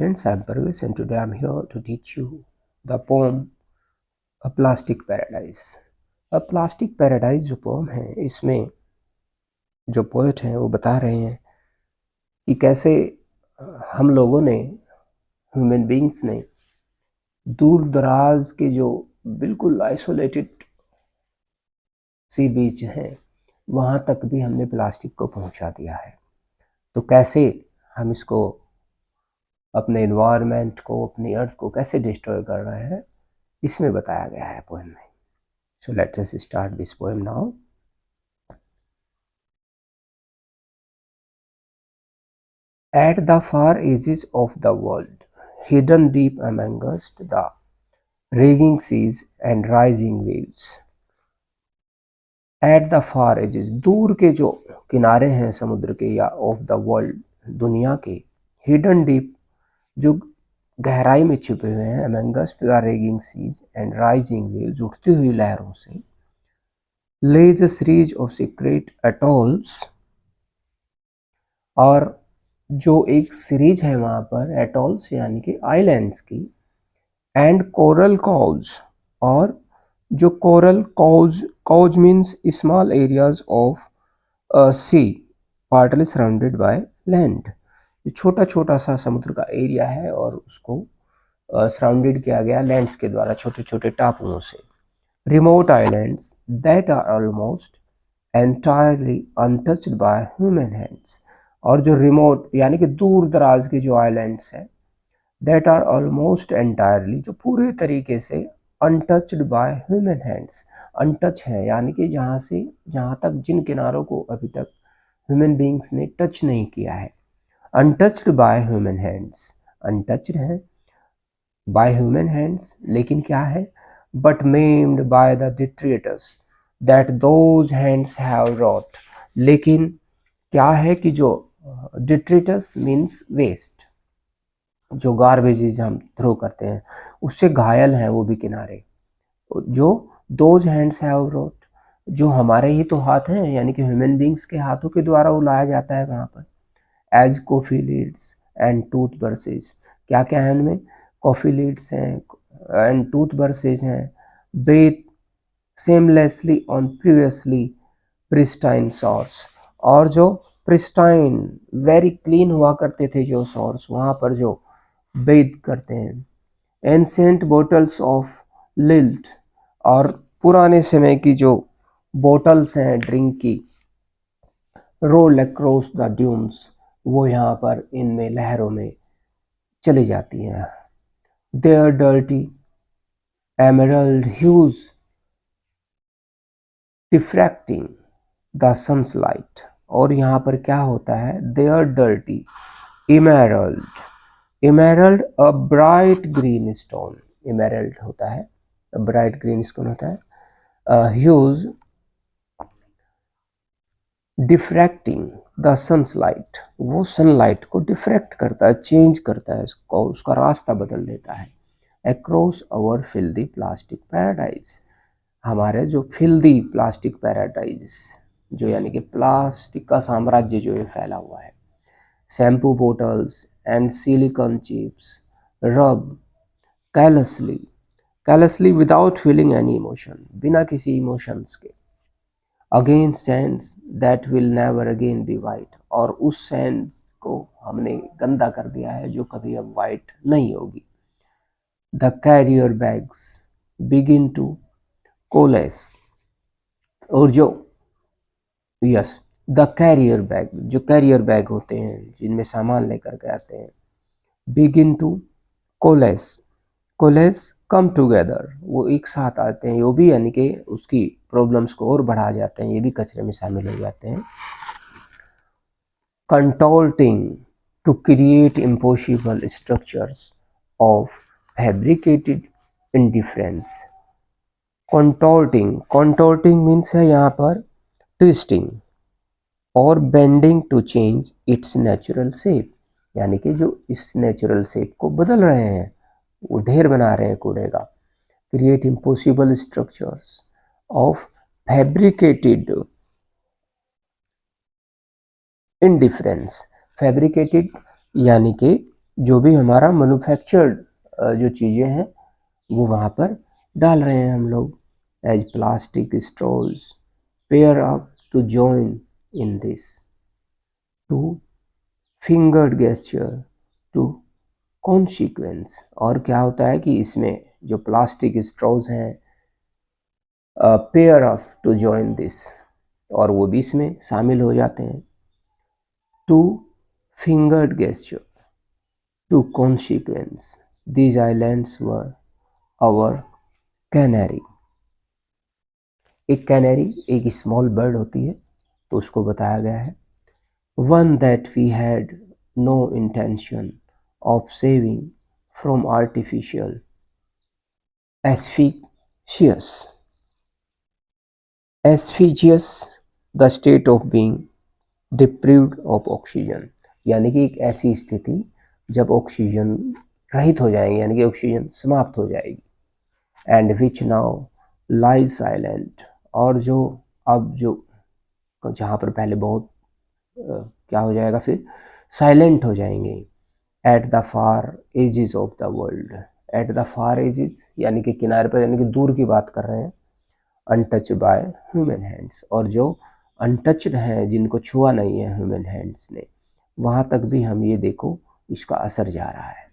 students, I am Parvez and today I am here to teach you the poem A Plastic Paradise. A Plastic Paradise जो pome है, इसमें जो poet हैं वो बता रहे हैं कि कैसे हम लोगों ने, ह्यूमन बींग्स ने, दूर दराज के जो बिल्कुल आइसोलेटेड सी बीच हैं वहाँ तक भी हमने प्लास्टिक को पहुँचा दिया है। तो कैसे हम इसको, अपने इन्वायरमेंट को, अपनी अर्थ को कैसे डिस्ट्रॉय कर रहे हैं, इसमें बताया गया है पोएम में। So let us start this poem now. At the far edges of the world, hidden deep amongst the raging seas and rising waves. At the far edges, दूर के जो किनारे हैं समुद्र के या ऑफ द वर्ल्ड, दुनिया के, hidden deep, जो गहराई में छिपे हुए हैं, amongst the raging seas and rising waves, उठती हुई लहरों से, lays a series of secret atolls, और जो एक सीरीज है वहाँ पर एटॉल्स यानी कि आइलैंड्स की, एंड कोरल कॉव्स, और जो coral coves means small areas of sea partly surrounded by land, छोटा छोटा सा समुद्र का एरिया है और उसको सराउंडेड किया गया लैंड्स के द्वारा, छोटे छोटे टापुओं से। Remote islands that are almost entirely untouched by human hands, और जो रिमोट यानी कि दूर दराज के जो आइलैंड्स हैं, दैट आर ऑलमोस्ट एंटायरली, जो पूरे तरीके से untouched by human hands, untouch है यानी कि जहाँ तक जिन किनारों को अभी तक ह्यूमन बींग्स ने टच नहीं किया है, untouched by human hands, untouched है बाय ह्यूमन हैंड्स, लेकिन क्या है, but maimed by the detritus that those hands have wrought, लेकिन क्या है कि जो डिट्रिटस मीन्स वेस्ट, जो गार्बेजेज हम थ्रो करते हैं, उससे घायल हैं वो भी किनारे। जो दोज हैंड्स हैव रोट, जो हमारे ही तो हाथ हैं, यानी कि ह्यूमन बींग्स के हाथों के द्वारा वो लाया जाता है वहाँ पर। As coffee lids and tooth brushes, क्या क्या है उनमें, कॉफी लीड्स हैं एंड टूथ ब्रशेज हैं, bathe seamlessly on previously pristine shores, और जो प्रिस्टाइन वेरी क्लीन हुआ करते थे जो सॉर्स, वहाँ पर जो बेद करते हैं। एंसेंट बोटल्स ऑफ लिल्ट, और पुराने समय की जो बोटल्स हैं ड्रिंक की, रोल अक्रॉस द ड्यूम्स, वो यहाँ पर इनमें लहरों में चली जाती हैं। Their dirty emerald hues diffracting the sunlight, और यहाँ पर क्या होता है, their dirty emerald, emerald a bright green stone, emerald होता है ब्राइट ग्रीन स्टोन होता है, ह्यूज डिफ्रैक्टिंग द सनलाइट, वो सनलाइट को डिफ्रैक्ट करता है, चेंज करता है इसको, उसका रास्ता बदल देता है। Across our filthy plastic paradise, हमारे जो फिल्दी प्लास्टिक पैराडाइज, जो यानी कि प्लास्टिक का साम्राज्य जो ये फैला हुआ है। Shampoo bottles and silicon chips rub callously without feeling any emotion, बिना किसी इमोशंस के, again sands that will never again be white, और उस सैंड्स को हमने गंदा कर दिया है जो कभी अब वाइट नहीं होगी। The carrier bags begin to coalesce, और जो यस द कैरियर बैग, जो कैरियर बैग होते हैं जिनमें सामान लेकर के आते हैं, begin to coalesce come together, वो एक साथ आते हैं, वो भी यानी कि उसकी प्रॉब्लम्स को और बढ़ा जाते हैं, ये भी कचरे में शामिल हो जाते हैं। Contorting to create impossible structures of fabricated indifference. Contorting means है यहाँ पर ट्विस्टिंग, और bending to change its natural shape, यानी कि जो इस नेचुरल शेप को बदल रहे हैं, वो ढेर बना रहे हैं कूड़े का। Create impossible structures of fabricated indifference, fabricated यानी कि जो भी हमारा मैन्युफैक्चर्ड जो चीज़ें हैं वो वहाँ पर डाल रहे हैं हम लोग। As plastic straws pair up to join in this, two fingered gesture to consequence. और क्या होता है कि इसमें जो प्लास्टिक स्ट्रॉज हैं pair off to join this, और वो भी इसमें शामिल हो जाते हैं। Two fingered gesture to consequence, these islands were our canary. एक कैनरी एक स्मॉल बर्ड होती है, तो उसको बताया गया है one that we had no intention of saving from artificial asphyxias. Asphyxias the state of being deprived of oxygen, यानी कि एक ऐसी स्थिति जब ऑक्सीजन रहित हो जाएंगे, यानी कि ऑक्सीजन समाप्त हो जाएगी। And which now lies silent, और जो अब जो जहाँ पर पहले बहुत क्या हो जाएगा, फिर साइलेंट हो जाएंगे। At the far edges of the world, at the far edges यानी कि किनारे पर, यानी कि दूर की बात कर रहे हैं। अनटच्ड बाय ह्यूमन हैंड्स, और जो अनटच्ड हैं, जिनको छुआ नहीं है ह्यूमन हैंड्स ने, वहाँ तक भी हम ये देखो इसका असर जा रहा है।